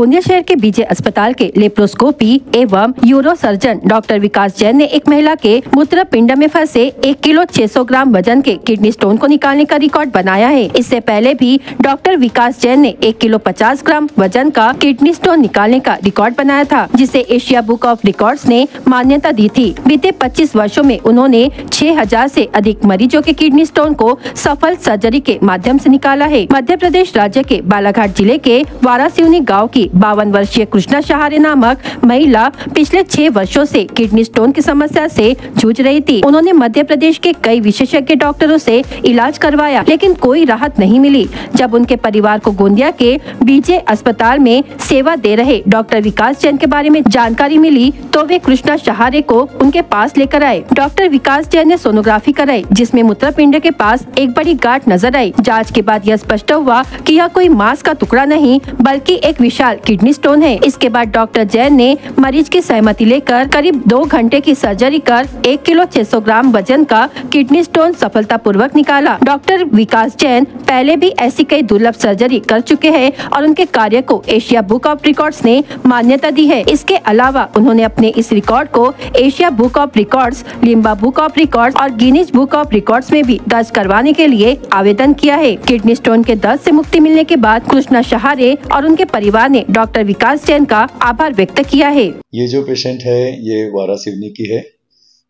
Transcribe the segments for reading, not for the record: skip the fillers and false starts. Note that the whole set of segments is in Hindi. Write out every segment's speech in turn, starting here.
गोंदिया शहर के बीजे अस्पताल के लेप्रोस्कोपी एवं यूरो सर्जन डॉक्टर विकास जैन ने एक महिला के मूत्रपिंड में फंसे 1 किलो 600 ग्राम वजन के किडनी स्टोन को निकालने का रिकॉर्ड बनाया है। इससे पहले भी डॉक्टर विकास जैन ने 1 किलो 50 ग्राम वजन का किडनी स्टोन निकालने का रिकॉर्ड बनाया था, जिसे एशिया बुक ऑफ रिकॉर्ड्स ने मान्यता दी थी। बीते 25 वर्षों में उन्होंने 6000 से अधिक मरीजों के किडनी स्टोन को सफल सर्जरी के माध्यम से निकाला है। मध्य प्रदेश राज्य के बालाघाट जिले के वारासिवनी गांव की 52 वर्षीय कृष्णा सहारे नामक महिला पिछले 6 वर्षों से किडनी स्टोन की समस्या से जूझ रही थी। उन्होंने मध्य प्रदेश के कई विशेषज्ञ डॉक्टरों से इलाज करवाया, लेकिन कोई राहत नहीं मिली। जब उनके परिवार को गोंदिया के बीजे अस्पताल में सेवा दे रहे डॉक्टर विकास जैन के बारे में जानकारी मिली, तो वे कृष्णा सहारे को उनके पास लेकर आए। डॉक्टर विकास जैन ने सोनोग्राफी कराई, जिसमें मूत्रपिंड के पास एक बड़ी गांठ नजर आई। जांच के बाद यह स्पष्ट हुआ कि यह कोई मांस का टुकड़ा नहीं, बल्कि एक विशाल किडनी स्टोन है। इसके बाद डॉक्टर जैन ने मरीज की सहमति लेकर करीब 2 घंटे की सर्जरी कर 1 किलो 600 ग्राम वजन का किडनी स्टोन सफलतापूर्वक निकाला। डॉक्टर विकास जैन पहले भी ऐसी कई दुर्लभ सर्जरी कर चुके हैं और उनके कार्य को एशिया बुक ऑफ रिकॉर्ड्स ने मान्यता दी है। इसके अलावा उन्होंने अपने इस रिकॉर्ड को Asia book of records, Limba book of records और गिनीज बुक ऑफ रिकॉर्ड्स में भी दर्ज करवाने के लिए आवेदन किया है। किडनी स्टोन के दर्द से मुक्ति मिलने के बाद कृष्णा सहारे और उनके परिवार ने डॉक्टर विकास जैन का आभार व्यक्त किया है। ये जो पेशेंट है ये वारासिवनी की है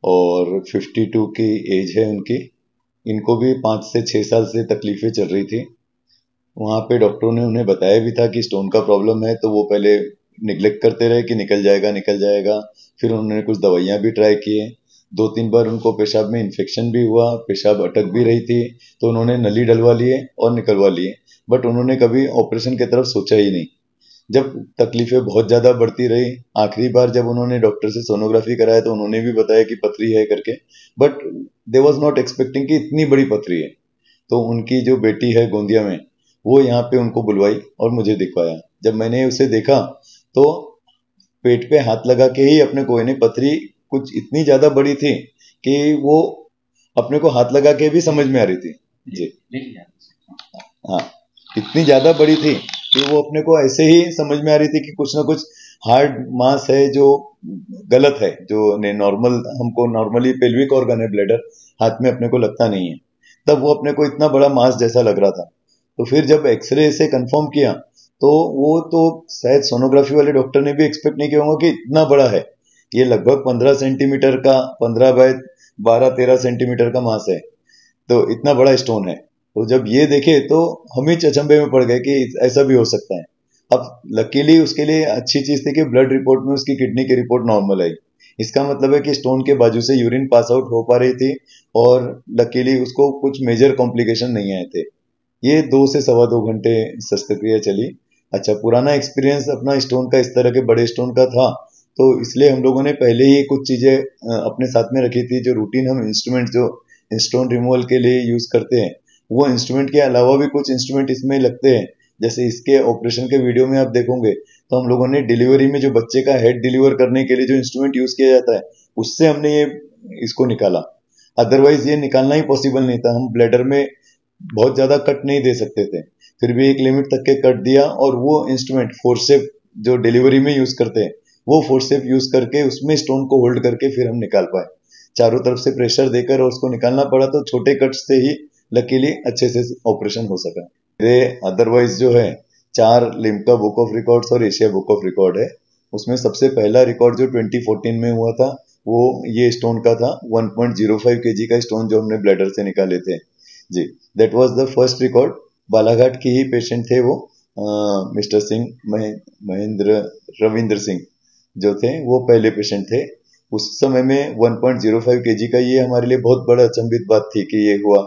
और 52 की एज है उनकी। इनको भी 5 से 6 साल से तकलीफें चल रही थी। वहाँ पे डॉक्टरों ने उन्हें बताया भी था कि स्टोन का प्रॉब्लम है, तो वो पहले निगलेक्ट करते रहे कि निकल जाएगा। फिर उन्होंने कुछ दवाइयाँ भी ट्राई किए। 2-3 बार उनको पेशाब में इन्फेक्शन भी हुआ, पेशाब अटक भी रही थी, तो उन्होंने नली डलवा लिए और निकलवा लिए, बट उन्होंने कभी ऑपरेशन की तरफ सोचा ही नहीं। जब तकलीफें बहुत ज़्यादा बढ़ती रही, आखिरी बार जब उन्होंने डॉक्टर से सोनोग्राफी कराया तो उन्होंने भी बताया कि पथरी है करके, but they was not expecting कि इतनी बड़ी पथरी है। तो उनकी जो बेटी है गोंदिया में, वो यहाँ पे उनको बुलवाई और मुझे दिखवाया। जब मैंने उसे देखा तो पेट पे हाथ लगा के ही अपने को, यानी पथरी कुछ इतनी ज़्यादा बड़ी थी कि वो अपने को हाथ लगा के भी समझ में आ रही थी जी। हाँ, इतनी ज़्यादा बड़ी थी कि वो अपने को ऐसे ही समझ में आ रही थी कि कुछ ना कुछ हार्ड मास है जो गलत है, जो नॉर्मल, हमको नॉर्मली पेल्विक ऑर्गन है ब्लैडर, हाथ में अपने को लगता नहीं है। तब वो अपने को इतना बड़ा मास जैसा लग रहा था। तो फिर जब एक्सरे से कंफर्म किया तो वो तो शायद सोनोग्राफी वाले डॉक्टर ने भी एक्सपेक्ट नहीं किया होगा कि इतना बड़ा है। ये लगभग 15 सेंटीमीटर का, 15 बाय 12-13 सेंटीमीटर का मास है, तो इतना बड़ा स्टोन है। तो जब ये देखे तो हम ही अचंभे में पड़ गए कि ऐसा भी हो सकता है। अब लकीली उसके लिए अच्छी चीज थी कि ब्लड रिपोर्ट में उसकी किडनी की रिपोर्ट नॉर्मल आई। इसका मतलब है कि स्टोन के बाजू से यूरिन पास आउट हो पा रही थी और लकीली उसको कुछ मेजर कॉम्प्लिकेशन नहीं आए थे। ये 2 से सवा 2 घंटे शस्त्रक्रिया चली। अच्छा, पुराना एक्सपीरियंस अपना स्टोन का, इस तरह के बड़े स्टोन का था, तो इसलिए हम लोगों ने पहले ही कुछ चीजें अपने साथ में रखी थी। जो रूटीन हम इंस्ट्रूमेंट जो स्टोन रिमूवल के लिए यूज करते हैं, वो इंस्ट्रूमेंट के अलावा भी कुछ इंस्ट्रूमेंट इसमें लगते हैं। जैसे इसके ऑपरेशन के वीडियो में आप देखोगे तो हम लोगों ने डिलीवरी में जो बच्चे का हेड डिलीवर करने के लिए जो इंस्ट्रूमेंट यूज किया जाता है, उससे हमने इसको निकाला। अदरवाइज ये निकालना ही पॉसिबल नहीं था। हम ब्लैडर में बहुत ज्यादा कट नहीं दे सकते थे, फिर भी एक लिमिट तक के कट दिया और वो इंस्ट्रूमेंट फोर्सेप जो डिलीवरी में यूज करते हैं, वो फोर्सेप यूज करके उसमें स्टोन को होल्ड करके फिर हम निकाल पाए। चारों तरफ से प्रेशर देकर और उसको निकालना पड़ा, तो छोटे कट से ही लकीली अच्छे से ऑपरेशन हो सका। अदरवाइज जो है 4 लिम्का बुक ऑफ रिकॉर्ड्स और एशिया बुक ऑफ रिकॉर्ड है। उसमें सबसे पहला रिकॉर्ड जो 2014 में हुआ था वो ये स्टोन का था, 1.05 kg का स्टोन जो हमने ब्लैडर से निकाले थे जी। That was the first record. Balaghat की ही पेशेंट थे वो, मिस्टर सिंह, रविंद्र सिंह जो थे, वो पहले पेशेंट थे। उस समय में 1.05 kg का ये हमारे लिए बहुत बड़ा अचंभित बात थी कि ये हुआ।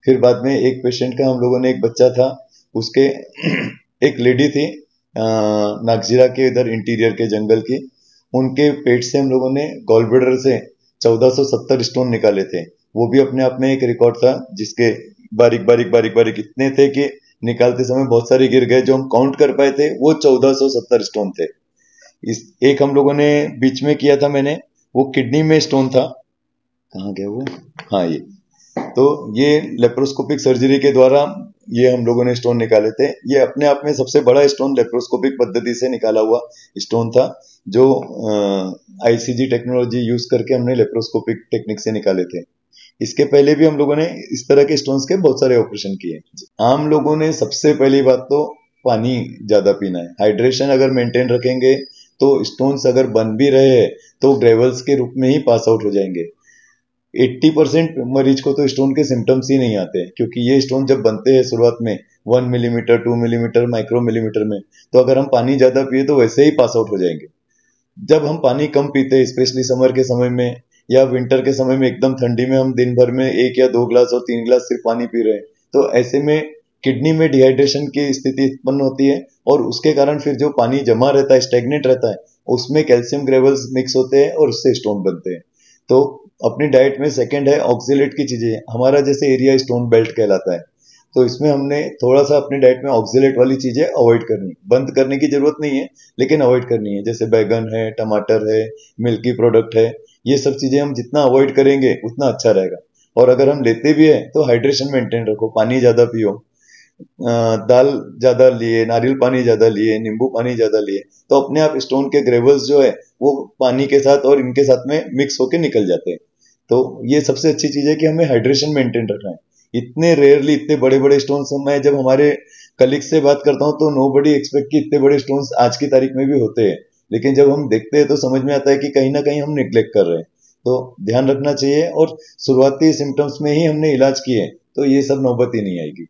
फिर बाद में एक पेशेंट का हम लोगों ने, एक बच्चा था उसके एक लेडी थी नागजीरा के इधर इंटीरियर के जंगल की, उनके पेट से हम लोगों ने गॉल ब्लैडर से 1470 स्टोन निकाले थे। वो भी अपने आप में एक रिकॉर्ड था, जिसके बारीक इतने थे कि निकालते समय बहुत सारे गिर गए। जो हम काउंट कर पाए थे वो 1470 स्टोन थे। इस एक हम लोगों ने बीच में किया था मैंने, वो किडनी में स्टोन था। कहाँ गया वो? हाँ, ये तो ये लेप्रोस्कोपिक सर्जरी के द्वारा ये हम लोगों ने स्टोन निकाले थे। ये अपने आप में सबसे बड़ा स्टोन लेप्रोस्कोपिक पद्धति से निकाला हुआ स्टोन था, जो आईसीजी टेक्नोलॉजी यूज करके हमने लेप्रोस्कोपिक टेक्निक से निकाले थे। इसके पहले भी हम लोगों ने इस तरह के स्टोन्स के बहुत सारे ऑपरेशन किए। आम लोगों ने सबसे पहली बात तो पानी ज्यादा पीना है। हाइड्रेशन अगर मेंटेन रखेंगे तो स्टोन्स अगर बन भी रहे हैं तो ग्रेवल्स के रूप में ही पास आउट हो जाएंगे। 80% मरीज को तो स्टोन के सिम्टम्स ही नहीं आते, क्योंकि ये स्टोन जब बनते हैं शुरुआत में 1 मिलीमीटर 2 मिलीमीटर माइक्रो मिलीमीटर में, तो अगर हम पानी ज्यादा पिए तो वैसे ही पास आउट हो जाएंगे। जब हम पानी कम पीते हैं, स्पेशली समर के समय में या विंटर के समय में, एकदम ठंडी में हम दिन भर में 1 या 2 ग्लास और 3 ग्लास सिर्फ पानी पी रहे हैं, तो ऐसे में किडनी में डिहाइड्रेशन की स्थिति उत्पन्न होती है और उसके कारण फिर जो पानी जमा रहता है, स्टेगनेट रहता है, उसमें कैल्शियम ग्रेवल्स मिक्स होते हैं और उससे स्टोन बनते हैं। तो अपनी डाइट में सेकंड है ऑक्जेलेट की चीजें। हमारा जैसे एरिया स्टोन बेल्ट कहलाता है, तो इसमें हमने थोड़ा सा अपनी डाइट में ऑक्जेलेट वाली चीजें अवॉइड करनी, बंद करने की जरूरत नहीं है, लेकिन अवॉइड करनी है। जैसे बैगन है, टमाटर है, मिल्की प्रोडक्ट है, ये सब चीजें हम जितना अवॉइड करेंगे उतना अच्छा रहेगा। और अगर हम लेते भी है तो हाइड्रेशन मेंटेन रखो, पानी ज्यादा पियो, दाल ज्यादा लिए, नारियल पानी ज्यादा लिए, नींबू पानी ज्यादा लिए, तो अपने आप स्टोन के ग्रेवल्स जो है वो पानी के साथ और इनके साथ में मिक्स होके निकल जाते हैं। तो ये सबसे अच्छी चीज है कि हमें हाइड्रेशन मेंटेन रखना है। इतने रेयरली इतने बड़े बड़े स्टोन्स, मैं जब हमारे कलीग से बात करता हूँ तो नो बडी एक्सपेक्ट कि इतने बड़े स्टोन्स आज की तारीख में भी होते हैं, लेकिन जब हम देखते हैं तो समझ में आता है कि कहीं ना कहीं हम निग्लेक्ट कर रहे हैं। तो ध्यान रखना चाहिए, और शुरुआती सिम्टम्स में ही हमने इलाज किए तो ये सब नौबत ही नहीं आएगी।